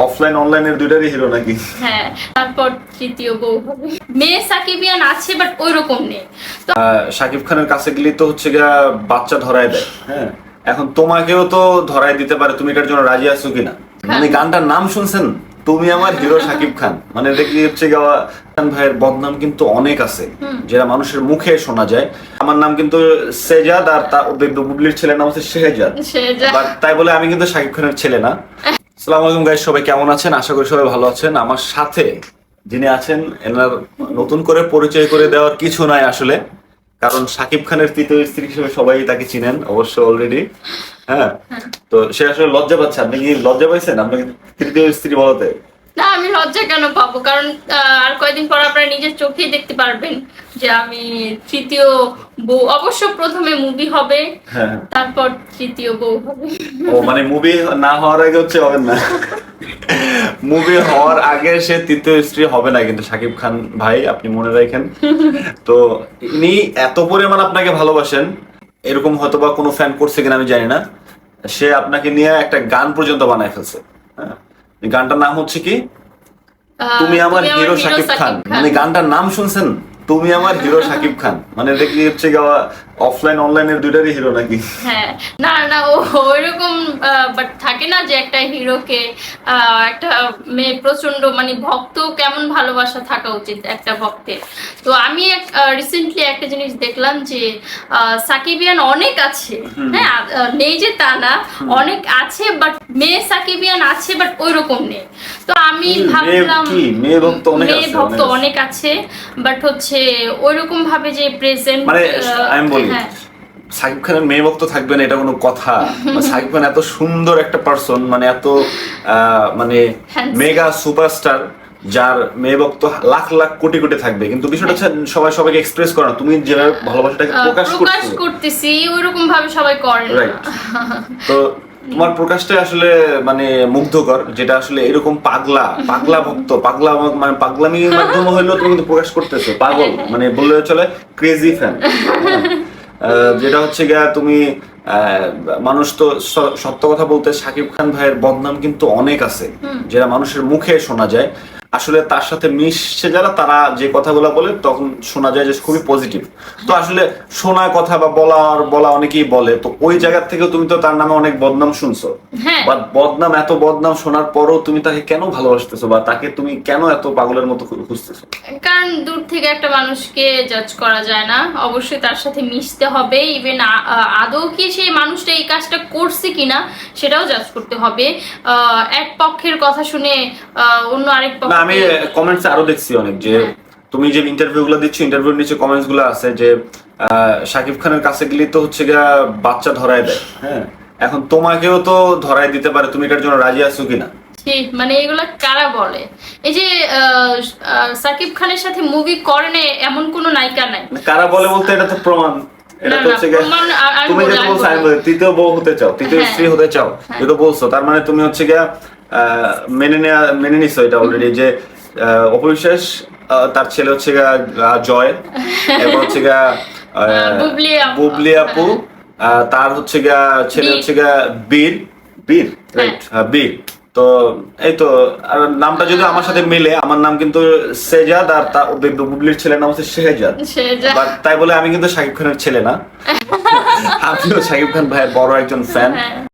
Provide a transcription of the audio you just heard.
Offline অনলাইনের দুইটারই hero নাকি? হ্যাঁ, তারপর তৃতীয় বউ হবে। মেয়ে সাকিবিয়ান আছে বাট ওই রকম নেই। তো শাকিব খানের কাছে গেলে তো হচ্ছে গিয়া বাচ্চা ধরায় দেয়। হ্যাঁ, এখন তোমাকেও তো ধরায় দিতে পারে, তুমি এটার জন্য রাজি আছো কিনা? মানে গানটার নাম শুনছেন, তুমি আমার হিরো শাকিব খান, মানে দেখি হচ্ছে গিয়া খান ভাইয়ের বদনাম কিন্তু অনেক আছে, যেটা মানুষের মুখে শোনা যায়। আমার নাম কিন্তু সেজাদ, আর বুবলির ছেলের নাম হচ্ছে শেহজাদ। বাট তাই বলে আমি কিন্তু শাকিব খানের ছেলে না। আসসালামু আলাইকুম গাইস, সবাই কেমন আছেন? আশা করি সবাই ভালো আছেন। আমার সাথে যিনি আছেন, এনার নতুন করে পরিচয় করে দেওয়ার কিছু নাই আসলে, কারণ শাকিব খানের তৃতীয় স্ত্রী হিসেবে সবাই তাকে চিনেন অবশ্য অলরেডি। হ্যাঁ, তো সে আসলে লজ্জা পাচ্ছে। আপনি কি লজ্জা পাইছেন আপনাকে তৃতীয় স্ত্রী বলতে? না, আমি লজ্জা কেন পাবো? কারণ আর কয়েকদিন পর আপনারা নিজের চোখেই দেখতে পারবেন যে আমি তৃতীয় বউ। অবশ্য প্রথমে মুভি হবে, তারপর তৃতীয় বউ হবে। ও মানে মুভি না হওয়ার আগে হচ্ছে হবেন না, মুভি হওয়ার আগে সে তৃতীয় স্ত্রী হবে না কিন্তু শাকিব খান ভাই, আপনি মনে রাখেন। তো ইনি এত পরিমাণ আপনাকে ভালোবাসেন, এরকম হয়তো বা কোনো ফ্যান করছে কিনা আমি জানি না, সে আপনাকে নিয়ে একটা গান পর্যন্ত বানায় ফেলছে। হ্যাঁ, গানটার নাম হচ্ছে কি, তুমি আমার হিরো শাকিব খান। মানে গানটার নাম শুনছেন, তুমি আমার হিরো শাকিব খান, মানে দেখি হচ্ছে অফলাইন অনলাইনের দুইটারই হিরো নাকি? হ্যাঁ, না না, ওইরকম বাট থাকে না যে একটা হিরোকে একটা মেয়ে প্রচন্ড মানে ভক্ত কেমন ভালোবাসা থাকা উচিত একটা ভক্তের। তো আমি রিসেন্টলি একটা জিনিস দেখলাম যে সাকিবিয়ান অনেক আছে, হ্যাঁ, নেই যে তা না, অনেক আছে বাট মেয়ে সাকিবিয়ান আছে বাট ওই রকম নেই। তো আমি ভাবলাম মেয়ে ভক্ত অনেক আছে বাট হচ্ছে ওইরকম ভাবে যে প্রেজেন্ট, মানে আমি বলি সাকিব খানের মেয়ে ভক্ত থাকবে না এটা কোনো কথা? সাকিব খান এত সুন্দর একটা পার্সন, মানে এত মানে মেগা সুপারস্টার, যার মেয়ে ভক্ত লাখ লাখ কোটি কোটি থাকবে, কিন্তু বিষয়টা হচ্ছে সবাই সবাইকে এক্সপ্রেস করে না। তুমি যেভাবে ভালোবাসাটাকে প্রকাশ করতেছি ওইরকম ভাবে সবাই করে না। তো তোমার প্রকাশটা আসলে মানে মুগ্ধকর, যেটা আসলে এরকম পাগলা ভক্ত, পাগলা মানে পাগলামির মাধ্যমে হইলেও তুমি কিন্তু প্রকাশ করতেছো। পাগল মানে বললে চলে, ক্রেজি ফ্যান। যেটা হচ্ছে গিয়া তুমি মানুষ তো সত্য কথা বলতে শাকিব খান ভাইয়ের বদনাম কিন্তু অনেক আছে, যেটা মানুষের মুখে শোনা যায়। আসলে তার সাথে মিশছে যারা, তারা যে কথাগুলো বলে তখন শোনা যায় যে খুবই পজিটিভ। তো আসলে শোনা কথা বা বলা অনেকেই বলে, তো ওই জায়গা থেকে তুমি তো তার নামে অনেক বদনাম শুনছো, বা এত বদনাম শোনার পরও তুমি তাকে কেন ভালোবাসতেছো, বা তাকে তুমি কেন এত পাগলের মতো খুঁজতেছো? কারণ দূর থেকে একটা মানুষকে জাজ করা যায় না, অবশ্যই তার সাথে মিশতে হবে। ইভেন আদৌ কি সেই মানুষটা এই কাজটা করছে কিনা সেটাও জাজ করতে হবে। এক পক্ষের কথা শুনে অন্য আরেক পক্ষ। আমি কমেন্টস আরো দেখছি অনেক, যে তুমি যে ইন্টারভিউ গুলো দিচ্ছ, ইন্টারভিউর নিচে কমেন্টস গুলো আছে যে শাকিব খানের কাছে গেলে তো হচ্ছে গিয়া বাচ্চা ধরায় দেয়। হ্যাঁ, এখন তোমাকেও তো ধরায় দিতে পারে, তুমি এটার জন্য রাজি আছো কিনা? মানে এগুলা কারা বলে? এই যে সাকিব খানের সাথে মুভি করেন এমন কোন নায়িকা নাই। কারা বলে বলতে এটা তো প্রমাণ। এটা তো হচ্ছে তুমি যেটা বলছো, আমি বলি তৃতীয় বউ হতে চাও, তৃতীয় স্ত্রী হতে চাও, যেটা বলছো তার মানে তুমি হচ্ছে গিয়া মেনে নিছো এটা অলরেডি, যে অপবিশ্বাস তার ছেলে হচ্ছে গিয়া জয়, এবং হচ্ছে গিয়া বুবলি আপু, তার হচ্ছে গিয়া ছেলে হচ্ছে গিয়া বীর রাইট, বীর। তো এই তো, আর নামটা যদি আমার সাথে মিলে, আমার নাম কিন্তু সেজাদ, আর বুবলির ছেলের নাম হচ্ছে শেহজাদ। তাই বলে আমি কিন্তু শাকিব খানের ছেলে না, আমিও শাকিব খান ভাইয়ের বড় একজন ফ্যান।